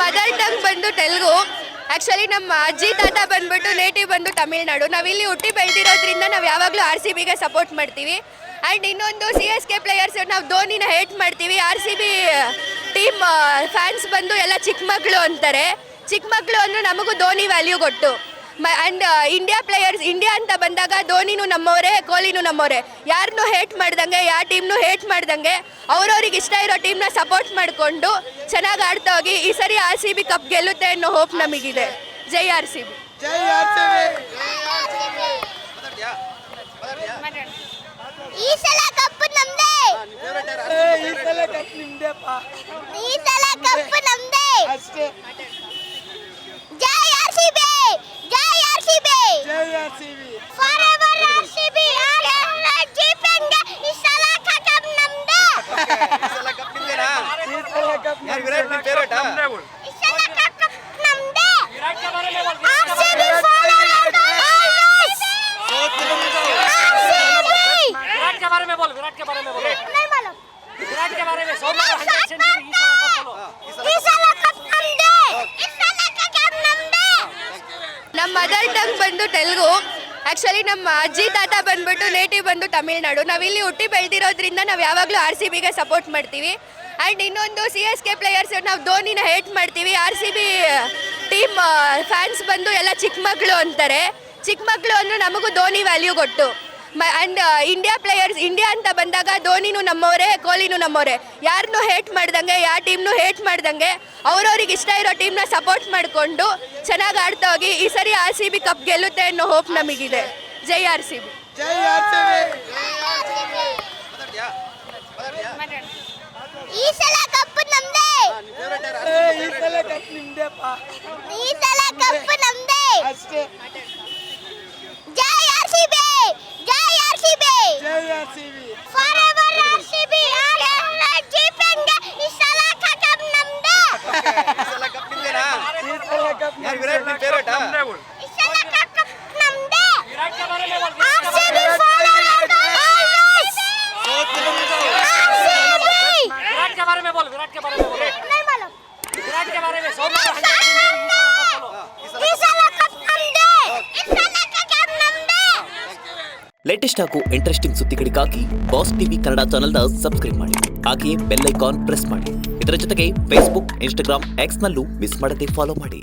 Mother tongue ಬಂದು Telugu. Actually ನಮ್ಮ ಅಜ್ಜಿ ತಾತ ಬಂದ್ಬಿಟ್ಟು ನೇಟಿವ್ ಬಂದು ತಮಿಳ್ನಾಡು. ನಾವಿಲ್ಲಿ ಹುಟ್ಟಿ ಬೆಳೆದಿರೋದ್ರಿಂದ ನಾವು ಯಾವಾಗಲೂ RCBಗೆ ಸಪೋರ್ಟ್ ಮಾಡ್ತೀವಿ. ಆ್ಯಂಡ್ ಇನ್ನೊಂದು CSK ಪ್ಲೇಯರ್ಸ್ ನಾವು ಧೋನಿನ ಹೇಟ್ ಮಾಡ್ತೀವಿ. RCB ಟೀಮ್ ಫ್ಯಾನ್ಸ್ ಬಂದು ಎಲ್ಲ ಚಿಕ್ಕ ಮಕ್ಕಳು ಅಂತಾರೆ. ಚಿಕ್ಕ ಮಕ್ಕಳು ಅಂದ್ರೆ ನಮಗೂ ಧೋನಿ ವ್ಯಾಲ್ಯೂ ಕೊಟ್ಟು ಆ್ಯಂಡ್ ಇಂಡಿಯಾ ಅಂತ ಬಂದಾಗ ಧೋನಿನೂ ನಮ್ಮವರೇ, ಕೊಹ್ಲಿನೂ ನಮ್ಮವರೇ. ಯಾರನ್ನೂ ಹೇಟ್ ಮಾಡ್ದಂಗೆ, ಯಾವ ಟೀಮ್ನೂ ಹೇಟ್ ಮಾಡ್ದಂಗೆ ಅವ್ರವ್ರಿಗೆ ಇಷ್ಟ ಇರೋ ಟೀಮ್ನ ಸಪೋರ್ಟ್ ಮಾಡಿಕೊಂಡು ಚೆನ್ನಾಗಿ ಆಡ್ತಾ ಹೋಗಿ ಈ ಸರಿ RCB ಕಪ್ ಗೆಲ್ಲುತ್ತೆ ಅನ್ನೋ ಹೋಪ್ ನಮಗಿದೆ. ಜೈ RCB. ಈ ಸಲ ಕಪ್ ನಮ್ದೇ. ಈ ಸಲ ಕಪ್ ನಮ್ದೇ. ಜೈ RCB. ಜೈ RCB. Forever RCB. ಜೀಪೆಂಗೆ ಈ ಸಲ ಕಪ್ ನಮ್ದೇ. ಈ ಸಲ ಕಪ್ ನಮ್ದೇ. RCB forever. विराट के बारे में बोलो। नहीं मालूम। विराट के बारे में 100 में 100 सेंचुरी इस साल का बोलो। इस साल कप नम्दे। इस साल का कप नम्दे। ನಮ್ಮ ಮದರ್ ಟಂಗ್ ಬಂದು ತೆಲುಗು. ಆ್ಯಕ್ಚುಲಿ ನಮ್ಮ ಅಜ್ಜಿ ತಾತ ಬಂದ್ಬಿಟ್ಟು ನೇಟಿವ್ ಬಂದು ತಮಿಳ್ನಾಡು. ನಾವಿಲ್ಲಿ ಹುಟ್ಟಿ ಬೆಳೆದಿರೋದ್ರಿಂದ ನಾವು ಯಾವಾಗಲೂ RCBಗೆ ಸಪೋರ್ಟ್ ಮಾಡ್ತೀವಿ. ಆ್ಯಂಡ್ ಇನ್ನೊಂದು CSK ಪ್ಲೇಯರ್ಸ್ ನಾವು ಧೋನಿನ ಹೇಟ್ ಮಾಡ್ತೀವಿ. RCB ಟೀಮ್ ಫ್ಯಾನ್ಸ್ ಬಂದು ಎಲ್ಲ ಚಿಕ್ಕ ಮಕ್ಕಳು ಅಂತಾರೆ. ಚಿಕ್ಕ ಮಕ್ಕಳು ಅಂದ್ರೆ ನಮಗೂ ಧೋನಿ ವ್ಯಾಲ್ಯೂ ಕೊಟ್ಟು ಆ್ಯಂಡ್ ಇಂಡಿಯಾ ಅಂತ ಬಂದಾಗ ಧೋನಿನೂ ನಮ್ಮವರೇ, ಕೊಹ್ಲಿನೂ ನಮ್ಮವರೇ. ಯಾರನ್ನೂ ಹೇಟ್ ಮಾಡ್ದಂಗೆ, ಯಾವ ಟೀಮ್ನೂ ಹೇಟ್ ಮಾಡ್ದಂಗೆ ಅವ್ರವ್ರಿಗೆ ಇಷ್ಟ ಇರೋ ಟೀಮ್ನ ಸಪೋರ್ಟ್ ಮಾಡಿಕೊಂಡು ಚೆನ್ನಾಗಿ ಆಡ್ತಾ ಹೋಗಿ ಈ ಸರಿ RCB ಕಪ್ ಗೆಲ್ಲುತ್ತೆ ಅನ್ನೋ ಹೋಪ್ ನಮಗಿದೆ. ಜೈ RCB. ಈ ಸಲ ಕಪ್ ನಮ್ದೇ. ಈ ಸಲ ಕಪ್ ನಮ್ದೇ. ಜೈ RCB. ಜೈ RCB. Forever RCB. ಜೀಪೆಂಗೆ ಈ ಸಲ ಕಪ್ ನಮ್ದೇ. ಈ ಸಲ ಕಪ್ ನಮ್ದೇ. विराट के बारे में बोलो। RCB forever. विराट के बारे में बोलो। विराट के बारे में बोलो। नहीं मालूम। विराट के बारे में 100 में 100 सेंचुरी इस साल का बोलो। ಈ ಸಲ ಕಪ್ ನಮ್ದೇ. ಈ ಸಲ ಕಪ್ ನಮ್ದೇ. ಲೇಟೆಸ್ಟ್ ಹಾಗೂ ಇಂಟ್ರೆಸ್ಟಿಂಗ್ ಸುದ್ದಿಗಳಿಗಾಗಿ ಬಾಸ್ ಟಿವಿ ಕನ್ನಡ ಚಾನೆಲ್ನ ಸಬ್ಸ್ಕ್ರೈಬ್ ಮಾಡಿ. ಹಾಗೆಯೇ ಬೆಲ್ ಐಕಾನ್ ಪ್ರೆಸ್ ಮಾಡಿ. ಇದರ ಜೊತೆಗೆ ಫೇಸ್ಬುಕ್, ಇನ್ಸ್ಟಾಗ್ರಾಮ್, ಎಕ್ಸ್ನಲ್ಲೂ ಮಿಸ್ ಮಾಡದೆ ಫಾಲೋ ಮಾಡಿ.